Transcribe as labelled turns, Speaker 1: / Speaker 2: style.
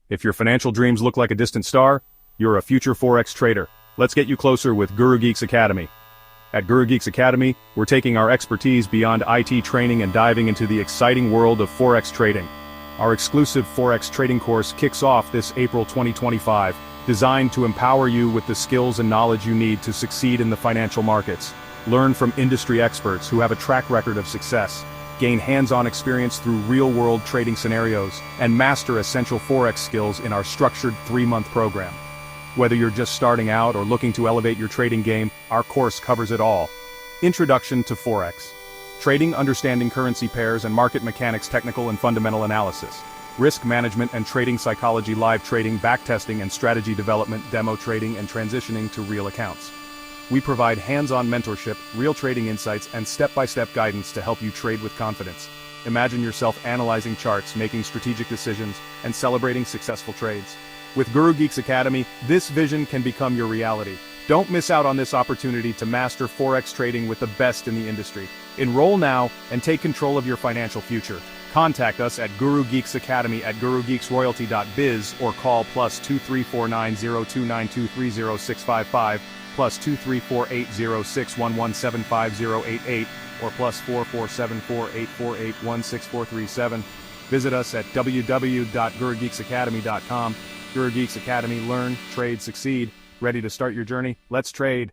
Speaker 1: If your financial dreams look like a distant star, you're a future Forex trader. Let's get you closer with Gurugeeks Academy. At Gurugeeks Academy, we're taking our expertise beyond IT training and diving into the exciting world of Forex trading. Our exclusive Forex Trading Course kicks off this April 2025, designed to empower you with the skills and knowledge you need to succeed in the financial markets. Learn from industry experts who have a track record of success, gain hands-on experience through real-world trading scenarios, and master essential Forex skills in our structured 3-month program. Whether you're just starting out or looking to elevate your trading game, our course covers it all. Introduction to Forex. Trading, understanding currency pairs and market mechanics, technical and fundamental analysis. Risk management and trading psychology, live trading, backtesting and strategy development, demo trading and transitioning to real accounts. We provide hands-on mentorship, real trading insights, and step-by-step guidance to help you trade with confidence. Imagine yourself analyzing charts, making strategic decisions, and celebrating successful trades. With Gurugeeks Academy, this vision can become your reality. Don't miss out on this opportunity to master Forex trading with the best in the industry. Enroll now and take control of your financial future. Contact us at Gurugeeks Academy at gurugeeksroyalty.biz or call +2349029230655, +2348061175088, or +447484816437. Visit us at www.gurugeeksacademy.com. Gurugeeks Academy, learn, trade, succeed. Ready to start your journey? Let's trade.